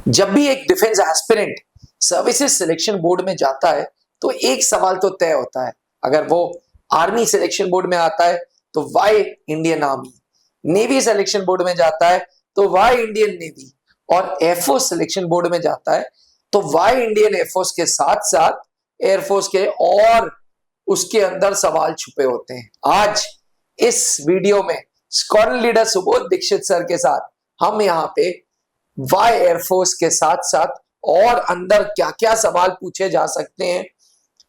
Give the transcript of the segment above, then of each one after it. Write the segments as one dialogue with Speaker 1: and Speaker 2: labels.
Speaker 1: जब भी एक defence aspirant services selection board में जाता है तो एक सवाल तो तय होता है। अगर वो आर्मी सिलेक्शन बोर्ड में आता है तो why Indian army, navy selection board में जाता है तो वाई इंडियन नेवी, और एयरफोर्स सिलेक्शन बोर्ड में जाता है तो वाई इंडियन एयरफोर्स के साथ साथ एयरफोर्स के और उसके अंदर सवाल छुपे होते हैं। आज इस वीडियो में squadron leader Subodh Dixit sir के साथ हम यहाँ पे वाई एयरफोर्स के साथ साथ और अंदर क्या क्या सवाल पूछे जा सकते हैं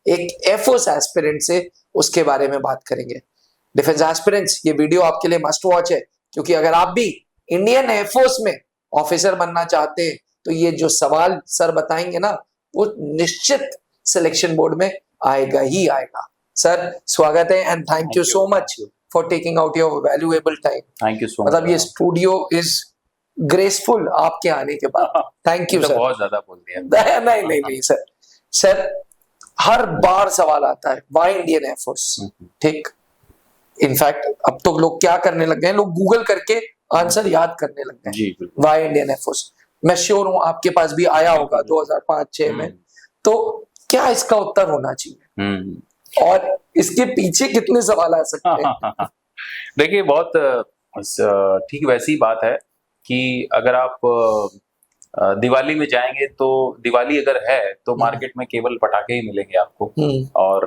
Speaker 1: एक एयरफोर्स एस्पिरेंट से, उसके बारे में बात करेंगे। डिफेंस एस्पिरेंट्स, ये वीडियो आपके लिए मस्ट वॉच है, क्योंकि अगर आप भी इंडियन एयरफोर्स में ऑफिसर बनना चाहते हैं तो ये जो सवाल सर बताएंगे ना, वो निश्चित सिलेक्शन बोर्ड में आएगा ही आएगा। सर स्वागत है and thank you so much for taking out your valuable time.
Speaker 2: Thank you so much.
Speaker 1: मतलब ये स्टूडियो इज ग्रेसफुल आपके आने के बाद। Thank you sir.
Speaker 2: बहुत ज्यादा बोल दिया।
Speaker 1: नहीं सर। सर हर बार सवाल आता है वाई इंडियन एयरफोर्स, ठीक। इनफैक्ट अब तो लोग क्या करने लग गए हैं, लोग गूगल करके आंसर याद करने लग गए हैं। वाई इंडियन एयरफोर्स, मैं श्योर हूं आपके पास भी आया होगा 2005-6 में। तो क्या इसका उत्तर होना चाहिए और इसके पीछे कितने सवाल आ सकते हैं?
Speaker 2: देखिए, बहुत ठीक वैसी बात है कि अगर आप दिवाली में जाएंगे तो दिवाली अगर है तो मार्केट में केवल पटाखे ही मिलेंगे आपको और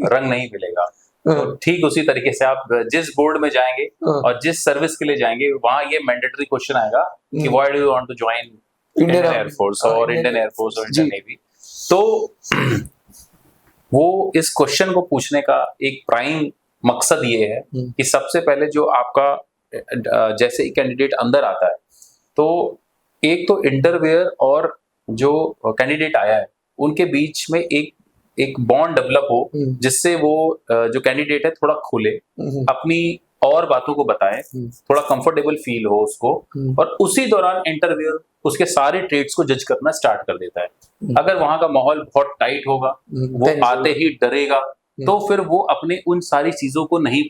Speaker 2: रंग नहीं मिलेगा। तो ठीक उसी तरीके से आप जिस बोर्ड में जाएंगे और जिस सर्विस के लिए जाएंगे वहां ये मैंडेटरी क्वेश्चन आएगा कि why do you want to join Indian air force और इंडियन एयरफोर्स और इंडियन नेवी। तो वो इस क्वेश्चन को पूछने का एक प्राइम मकसद ये है कि सबसे पहले जो आपका जैसे ही कैंडिडेट अंदर आता है तो एक तो इंटरव्यूअर और जो कैंडिडेट आया है उनके बीच में एक बॉन्ड डेवलप हो, जिससे वो जो कैंडिडेट है थोड़ा खुले, अपनी और बातों को बताए, थोड़ा कंफर्टेबल फील हो उसको, और उसी दौरान इंटरव्यूअर उसके सारे ट्रेड्स को जज करना स्टार्ट कर देता है। अगर वहां का माहौल बहुत टाइट होगा, वो आते ही डरेगा, तो फिर वो अपने उन सारी चीजों को नहीं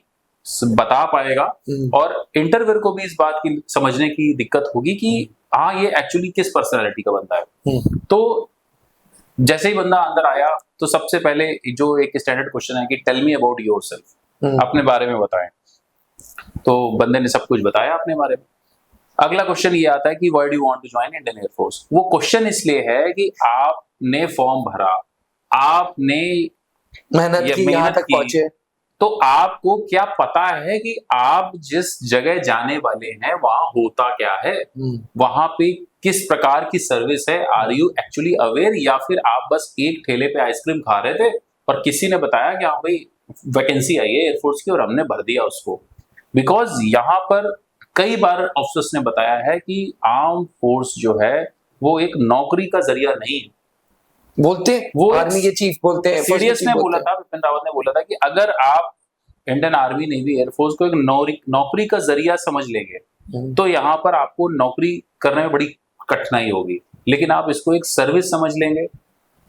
Speaker 2: बता पाएगा और इंटरव्यूअर को भी इस बात की समझने की दिक्कत होगी कि हाँ ये एक्चुअली किस पर्सनालिटी का बंदा है। तो जैसे ही बंदा अंदर आया तो सबसे पहले जो एक स्टैंडर्ड क्वेश्चन है कि टेल मी अबाउट योरसेल्फ, अपने बारे में बताएं। तो बंदे ने सब कुछ बताया अपने बारे में। अगला क्वेश्चन ये आता है कि why do you want to join Indian air force. वो क्वेश्चन इसलिए है कि आपने फॉर्म भरा, आपने
Speaker 1: मेहनत की, यहाँ तक पहुंचे,
Speaker 2: तो आपको क्या पता है कि आप जिस जगह जाने वाले हैं वहां होता क्या है, वहां पे किस प्रकार की सर्विस है। आर यू एक्चुअली अवेयर, या फिर आप बस एक ठेले पे आइसक्रीम खा रहे थे और किसी ने बताया कि हाँ भाई वैकेंसी आई है एयरफोर्स की और हमने भर दिया उसको। बिकॉज यहाँ पर कई बार अफसर्स ने बताया है कि आर्म फोर्स जो है वो एक नौकरी का जरिया नहीं
Speaker 1: बोलते, वो आर्मी के चीफ बोलते हैं,
Speaker 2: सीडीएस ने बोला था, विपिन रावत ने बोला था कि अगर आप इंडियन आर्मी नेवी एयरफोर्स को एक नौकरी का जरिया समझ लेंगे तो यहाँ पर आपको नौकरी करने में बड़ी कठिनाई होगी, लेकिन आप इसको एक सर्विस समझ लेंगे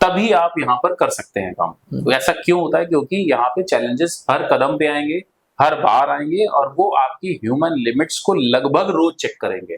Speaker 2: तभी आप यहाँ पर कर सकते हैं काम। तो ऐसा क्यों होता है? क्योंकि यहाँ पे चैलेंजेस हर कदम पे आएंगे, हर बार आएंगे, और वो आपकी ह्यूमन लिमिट्स को लगभग रोज चेक करेंगे।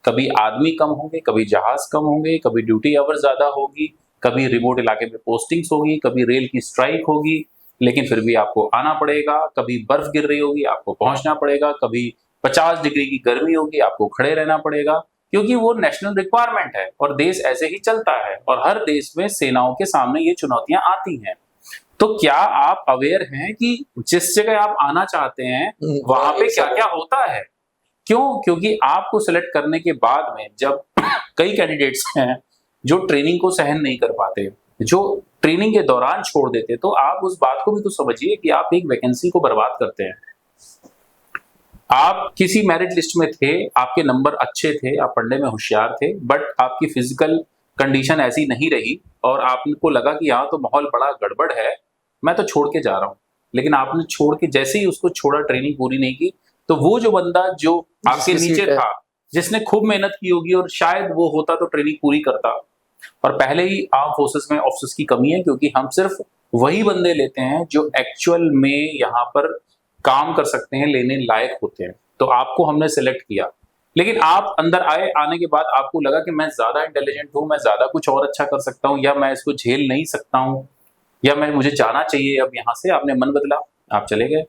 Speaker 2: कभी आदमी कम होंगे, कभी जहाज कम होंगे, कभी ड्यूटी आवर ज्यादा होगी, कभी रिमोट इलाके में पोस्टिंग्स होगी, कभी रेल की स्ट्राइक होगी, लेकिन फिर भी आपको आना पड़ेगा। कभी बर्फ गिर रही होगी, आपको पहुंचना पड़ेगा। कभी 50 डिग्री की गर्मी होगी, आपको खड़े रहना पड़ेगा, क्योंकि वो नेशनल रिक्वायरमेंट है और देश ऐसे ही चलता है और हर देश में सेनाओं के सामने ये चुनौतियां आती हैं। तो क्या आप अवेयर हैं कि जिस जगह आप आना चाहते हैं वहां पे क्या क्या होता है? क्यों? क्योंकि आपको सिलेक्ट करने के बाद में जब कई कैंडिडेट्स हैं जो ट्रेनिंग को सहन नहीं कर पाते, जो ट्रेनिंग के दौरान छोड़ देते, तो आप उस बात को भी तो समझिए कि आप एक वैकेंसी को बर्बाद करते हैं। आप किसी मेरिट लिस्ट में थे, आपके नंबर अच्छे थे, आप पढ़ने में होशियार थे, बट आपकी फिजिकल कंडीशन ऐसी नहीं रही और आपको लगा कि यहाँ तो माहौल बड़ा गड़बड़ है, मैं तो छोड़ के जा रहा हूँ। लेकिन आपने छोड़ के जैसे ही उसको छोड़ा, ट्रेनिंग पूरी नहीं की, तो वो जो बंदा जो आपके नीचे था, जिसने खूब मेहनत की होगी और शायद वो होता तो ट्रेनिंग पूरी करता। और पहले ही आर्म फोर्सेस में ऑफिसर्स की कमी है क्योंकि हम सिर्फ वही बंदे लेते हैं जो एक्चुअल में यहाँ पर काम कर सकते हैं, लेने लायक होते हैं। तो आपको हमने सिलेक्ट किया, लेकिन आप अंदर आए, आने के बाद आपको लगा कि मैं ज्यादा इंटेलिजेंट हूँ, मैं ज्यादा कुछ और अच्छा कर सकता हूँ, या मैं इसको झेल नहीं सकता हूँ, या मुझे जाना चाहिए अब यहाँ से, आपने मन बदला, आप चले गए।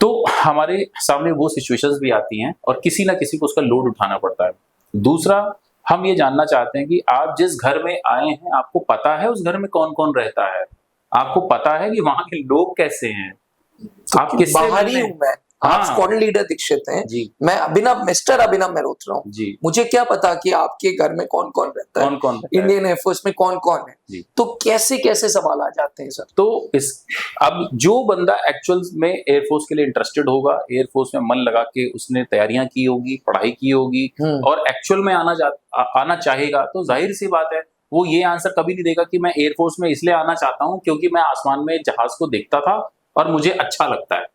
Speaker 2: तो हमारे सामने वो सिचुएशंस भी आती हैं और किसी ना किसी को उसका लोड उठाना पड़ता है। दूसरा, हम ये जानना चाहते हैं कि आप जिस घर में आए हैं, आपको पता है उस घर में कौन कौन रहता है, आपको पता है कि वहां के लोग कैसे हैं, आप किससे
Speaker 1: बाहरी
Speaker 2: मिलने।
Speaker 1: हूं मैं, आप
Speaker 2: हाँ।
Speaker 1: स्क्वाड लीडर दीक्षित हैं,
Speaker 2: जी
Speaker 1: मैं अभिनव, मिस्टर अभिनव मल्होत्रा हूँ।
Speaker 2: जी।
Speaker 1: मुझे क्या पता कि आपके घर में कौन कौन रहता है,
Speaker 2: कौन कौन रहता है?
Speaker 1: इंडियन एयरफोर्स में कौन कौन है,
Speaker 2: जी।
Speaker 1: तो कैसे कैसे सवाल आ जाते हैं सर?
Speaker 2: तो अब जो बंदा एक्चुअल में एयरफोर्स के लिए इंटरेस्टेड होगा, एयरफोर्स में मन लगा के उसने तैयारियां की होगी, पढ़ाई की होगी, और एक्चुअल में आना चाहेगा, तो जाहिर सी बात है वो ये आंसर कभी नहीं देगा कि मैं एयरफोर्स में इसलिए आना चाहता हूं क्योंकि मैं आसमान में जहाज को देखता था और मुझे अच्छा लगता है।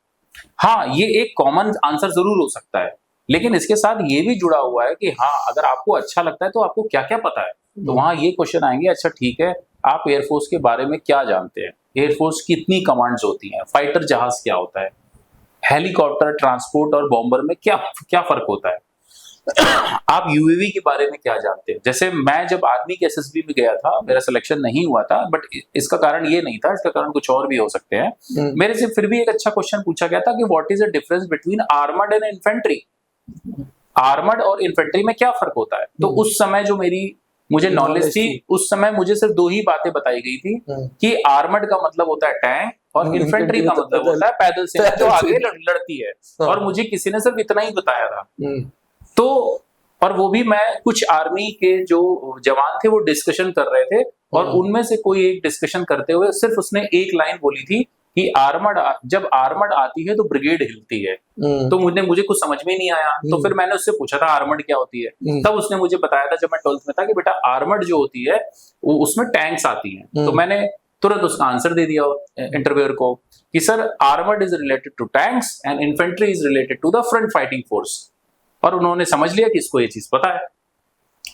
Speaker 2: हाँ, ये एक कॉमन आंसर जरूर हो सकता है, लेकिन इसके साथ ये भी जुड़ा हुआ है कि हाँ, अगर आपको अच्छा लगता है तो आपको क्या क्या पता है। तो वहां ये क्वेश्चन आएंगे, अच्छा ठीक है, आप एयरफोर्स के बारे में क्या जानते हैं, एयरफोर्स की कितनी कमांड्स होती हैं, फाइटर जहाज क्या होता है, हेलीकॉप्टर, ट्रांसपोर्ट और बॉम्बर में क्या क्या फर्क होता है, आप यूएवी के बारे में क्या जानते हैं। जैसे मैं जब आर्मी के एसएसबी में गया था, मेरा सिलेक्शन नहीं हुआ था, बट इसका कारण ये नहीं था, इसका कारण कुछ और भी हो सकते हैं। मेरे से फिर भी एक अच्छा क्वेश्चन पूछा गया था कि what is the difference between armoured and infantry, armoured और इन्फेंट्री में क्या फर्क होता है। तो उस समय जो मुझे नॉलेज थी, उस समय मुझे सिर्फ दो ही बातें बताई गई थी कि आर्मर्ड का मतलब होता है टैंक और इन्फेंट्री का मतलब होता है पैदल सेना जो आगे लड़ती है, और मुझे किसी ने सिर्फ इतना ही बताया था। तो और वो भी मैं कुछ आर्मी के जो जवान थे वो डिस्कशन कर रहे थे, और उनमें से कोई एक डिस्कशन करते हुए सिर्फ उसने एक लाइन बोली थी कि जब आर्मर्ड आती है तो ब्रिगेड हिलती है। तो मुझे कुछ समझ में नहीं आया, तो फिर मैंने उससे पूछा था आर्मर्ड क्या होती है। तब उसने मुझे बताया था, जब मैं 12th में था, कि बेटा आर्मर्ड जो होती है वो उसमें टैंक्स आती हैं। तो मैंने तुरंत उसका आंसर दे दिया इंटरव्यूअर को कि sir, armoured is related to tanks and infantry is related to the front fighting force. और उन्होंने समझ लिया कि इसको ये चीज पता है।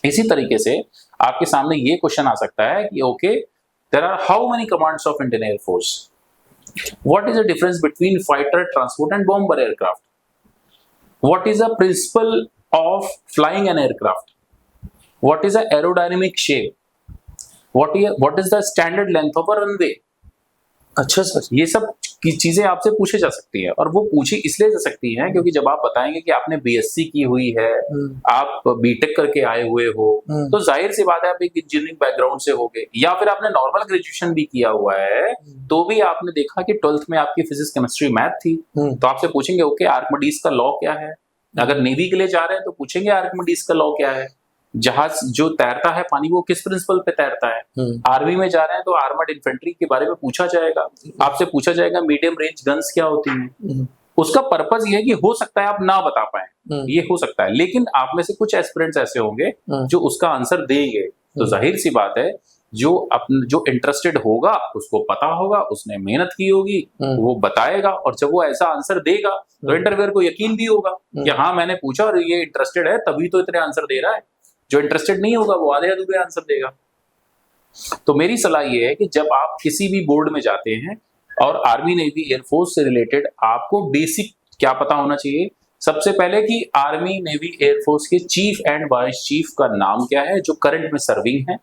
Speaker 2: इसी तरीके से आपके सामने ये क्वेश्चन आ सकता है कि okay, there are how many commands of Indian air force, what is the difference between fighter, transport and bomber aircraft, what is the principle of flying an aircraft, what is the aerodynamic shape, what is the standard length of a runway.
Speaker 1: अच्छा sir,
Speaker 2: ये सब की चीजें आपसे पूछे जा सकती है, और वो पूछी इसलिए जा सकती हैं क्योंकि जब आप बताएंगे कि आपने बीएससी की हुई है, आप बीटेक करके आए हुए हो, तो जाहिर सी बात है आप एक इंजीनियरिंग बैकग्राउंड से होगे, या फिर आपने नॉर्मल ग्रेजुएशन भी किया हुआ है, तो भी आपने देखा कि 12th में आपकी फिजिक्स, केमिस्ट्री, मैथ थी। तो आपसे पूछेंगे ओके, आर्किमिडीज का लॉ क्या है। अगर नेवी के लिए जा रहे हैं तो पूछेंगे आर्किमिडीज का लॉ क्या है। जहाज जो तैरता है पानी, वो किस प्रिंसिपल पे तैरता है। आर्मी में जा रहे हैं तो आर्मर्ड इन्फेंट्री के बारे में पूछा जाएगा, आपसे पूछा जाएगा मीडियम रेंज गन्स क्या होती हैं। उसका पर्पस ये है कि हो सकता है आप ना बता पाए, ये हो सकता है, लेकिन आप में से कुछ एस्पिरेंट्स ऐसे होंगे जो उसका आंसर देंगे। तो जाहिर सी बात है, जो इंटरेस्टेड होगा उसको पता होगा, उसने मेहनत की होगी, वो बताएगा, और जब वो ऐसा आंसर देगा तो इंटरव्यूअर को यकीन भी होगा कि हाँ, मैंने पूछा और ये इंटरेस्टेड है, तभी तो इतने आंसर दे रहा है। जो इंटरेस्टेड नहीं होगा वो आधे अधूरे आंसर देगा। तो मेरी सलाह ये है कि जब आप किसी भी बोर्ड में जाते हैं और आर्मी, नेवी, एयरफोर्स से रिलेटेड आपको बेसिक क्या पता होना चाहिए। सबसे पहले कि आर्मी, नेवी, एयरफोर्स के चीफ एंड वाइस चीफ का नाम क्या है जो करंट में सर्विंग है।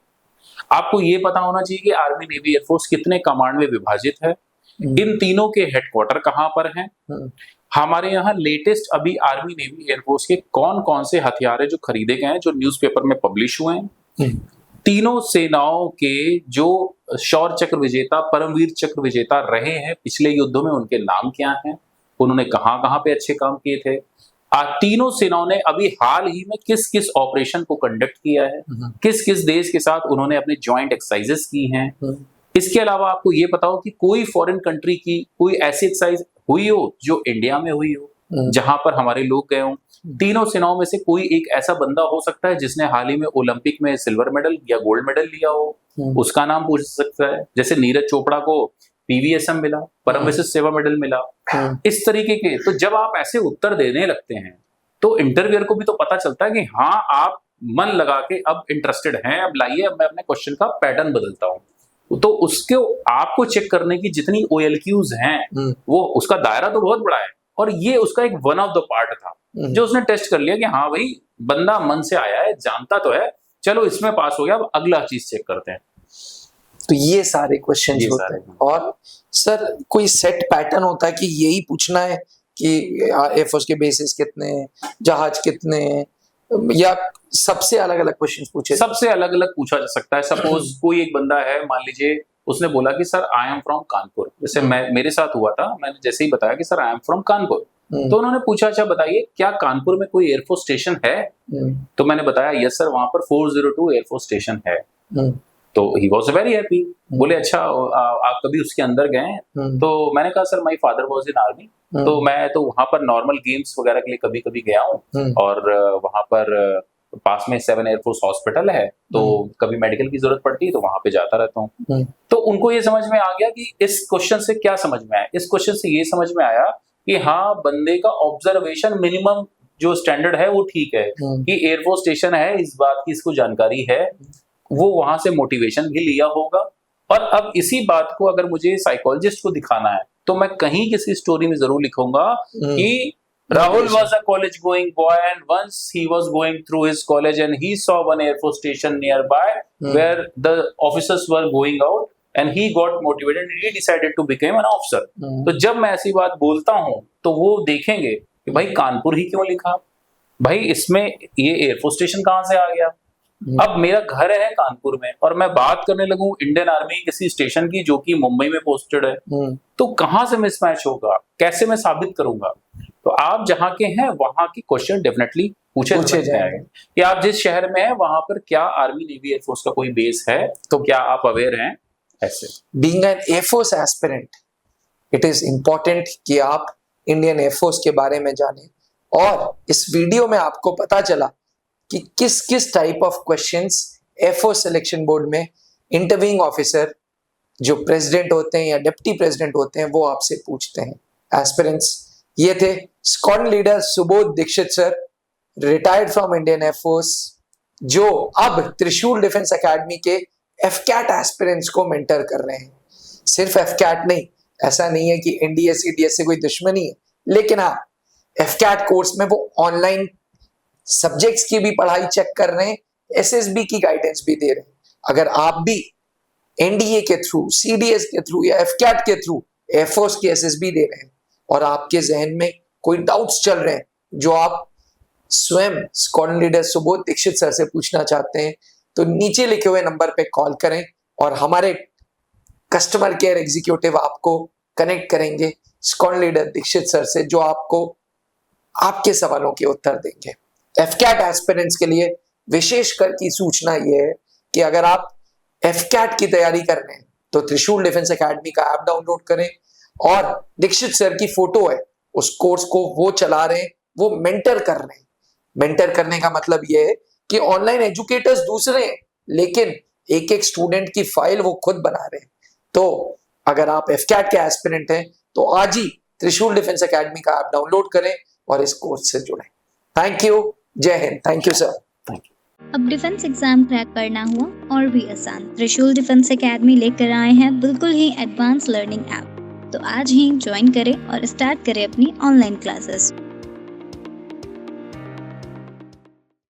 Speaker 2: आपको ये पता होना चाहिए कि आर्मी, नेवी, एयरफोर्स कितने कमांड में विभाजित है, इन तीनों के हेडक्वार्टर कहाँ पर हैं, हमारे यहाँ लेटेस्ट अभी आर्मी, नेवी, एयरफोर्स के कौन कौन से हथियार है जो खरीदे गए हैं, जो न्यूज़पेपर में पब्लिश हुए हैं, तीनों सेनाओं के जो शौर्य चक्र विजेता, परमवीर चक्र विजेता रहे हैं पिछले युद्धों में, उनके नाम क्या हैं, उन्होंने कहाँ कहाँ पे अच्छे काम किए थे, तीनों सेनाओं ने अभी हाल ही में किस किस ऑपरेशन को कंडक्ट किया है, किस किस देश के साथ उन्होंने अपने ज्वाइंट एक्सरसाइजेस की हैं। इसके अलावा आपको ये पता हो कि कोई फॉरेन कंट्री की कोई ऐसी एक्सरसाइज हुई हो जो इंडिया में हुई हो, जहां पर हमारे लोग गए हों। तीनों सेनाओं में से कोई एक ऐसा बंदा हो सकता है जिसने हाल ही में ओलंपिक में सिल्वर मेडल या गोल्ड मेडल लिया हो, उसका नाम पूछ सकता है। जैसे नीरज चोपड़ा को पीवीएसएम मिला, परम विशिष्ट सेवा मेडल मिला, इस तरीके के। तो जब आप ऐसे उत्तर देने लगते हैं तो इंटरव्यूअर को भी तो पता चलता है कि हाँ, आप मन लगा के अब इंटरेस्टेड हैं, अब लाइए, अब मैं अपने क्वेश्चन का पैटर्न बदलता हूँ। तो उसके आपको चेक करने की जितनी OLQs हैं, वो उसका दायरा तो बहुत बड़ा है, और ये उसका एक वन ऑफ द पार्ट था। जो उसने टेस्ट कर लिया कि हाँ भाई बंदा मन से आया है, जानता तो है, चलो इसमें पास हो गया, अब अगला चीज चेक करते हैं।
Speaker 1: तो ये सारे क्वेश्चंस
Speaker 2: ये
Speaker 1: होते
Speaker 2: सारे।
Speaker 1: हैं। और सर कोई सेट पैटर्न होता है कि यही पूछना है कि एयरफोर्स के बेसिस कितने हैं, जहाज कितने हैं, या सबसे अलग अलग क्वेश्चंस पूछे?
Speaker 2: सबसे अलग अलग पूछा जा सकता है। सपोज कोई एक बंदा है, मान लीजिए उसने बोला कि sir I am from Kanpur, जैसे मेरे साथ हुआ था, मैंने जैसे ही बताया कि sir I am from Kanpur, तो उन्होंने पूछा अच्छा बताइए क्या कानपुर में कोई एयरफोर्स स्टेशन है? तो मैंने बताया यस सर वहां पर 402 एयरफोर्स स्टेशन है। तो ही वॉज वेरी हैप्पी। बोले अच्छा आप कभी उसके अंदर गए हैं? तो मैंने कहा sir my father was in army, तो मैं तो वहां पर नॉर्मल गेम्स वगैरह के लिए कभी कभी गया हूँ, और वहां पर पास में 7 एयरफोर्स हॉस्पिटल है, तो कभी मेडिकल की जरूरत पड़ती है तो वहां पे जाता रहता हूँ। तो उनको ये समझ में आ गया कि इस क्वेश्चन से क्या समझ में आया, इस क्वेश्चन से ये समझ में आया कि हाँ बंदे का ऑब्जर्वेशन मिनिमम जो स्टैंडर्ड है वो ठीक है, कि एयरफोर्स स्टेशन है इस बात की इसको जानकारी है, वो वहां से मोटिवेशन भी लिया होगा। और अब इसी बात को अगर मुझे साइकोलॉजिस्ट को दिखाना है तो मैं कहीं किसी स्टोरी में जरूर लिखूंगा कि Rahul was a college going boy and once he was going through his college and he saw one air force station nearby where the officers were going out and he got motivated and he decided to become an officer। तो जब मैं ऐसी बात बोलता हूं तो वो देखेंगे कि भाई कानपुर ही क्यों लिखा, भाई इसमें ये एयरफोर्स स्टेशन कहां से आ गया। अब मेरा घर है कानपुर में और मैं बात करने लगूं इंडियन आर्मी किसी स्टेशन की जो कि मुंबई में पोस्टेड है, तो कहां से मिसमैच होगा, कैसे मैं साबित करूंगा। तो आप जहां के हैं वहां की क्वेश्चन डेफिनेटली पूछे जाएंगे कि आप जिस शहर में हैं वहां पर क्या आर्मी नेवी एयरफोर्स का कोई बेस है, तो क्या आप अवेयर हैं। ऐसे
Speaker 1: being an air force aspirant it is important कि आप इंडियन एयरफोर्स के बारे में जानें, और इस वीडियो में आपको पता चला कि किस किस type of questions air force selection board में इंटरव्यूइंग ऑफिसर जो प्रेसिडेंट होते हैं या डिप्टी प्रेसिडेंट होते हैं वो आपसे पूछते हैं। एस्पिरेंट्स, ये थे squadron leader Subodh Dixit sir, retired from Indian air force, जो अब त्रिशूल डिफेंस एकेडमी के एफकैट एस्पिरेंट्स को मेंटर कर रहे हैं। सिर्फ एफकैट नहीं, ऐसा नहीं है कि एनडीएस सीडीएस से कोई दुश्मनी है, लेकिन हाँ एफकैट कोर्स में वो ऑनलाइन सब्जेक्ट्स की भी पढ़ाई चेक कर रहे हैं, एसएसबी की गाइडेंस भी दे रहे हैं। अगर आप भी एनडीए के थ्रू, सीडीएस के थ्रू या एफकैट के थ्रू एयरफोर्स की एसएसबी दे रहे हैं और आपके जहन में कोई डाउट्स चल रहे हैं जो आप स्वयं squadron leader Subodh Dixit sir से पूछना चाहते हैं, तो नीचे लिखे हुए नंबर पे कॉल करें और हमारे कस्टमर केयर एग्जीक्यूटिव आपको कनेक्ट करेंगे स्क्वाड्रन लीडर दीक्षित सर से, जो आपको आपके सवालों के उत्तर देंगे। एफकैट एस्पिरेंट्स के लिए विशेष कर की सूचना यह है कि अगर आप एफकैट की तैयारी कर रहे हैं तो त्रिशूल डिफेंस एकेडमी का ऐप डाउनलोड करें, और दीक्षित सर की फोटो है, उस कोर्स को वो चला रहे हैं, वो मेंटर कर रहे हैं। मेंटर करने का मतलब यह है कि ऑनलाइन एजुकेटर्स दूसरे हैं, लेकिन एक एक स्टूडेंट की फाइल वो खुद बना रहे हैं। तो अगर आप एफकैट के एस्पिरेंट हैं तो आज ही त्रिशूल डिफेंस एकेडमी का ऐप डाउनलोड करें और इस कोर्स से जुड़ें। Thank you, Jai Hind. Thank you sir.
Speaker 3: अब डिफेंस एग्जाम क्रैक करना हुआ और भी आसान, त्रिशूल डिफेंस एकेडमी लेकर आए हैं बिल्कुल ही एडवांस लर्निंग ऐप। तो आज ही ज्वाइन करें और स्टार्ट करें अपनी ऑनलाइन क्लासेस।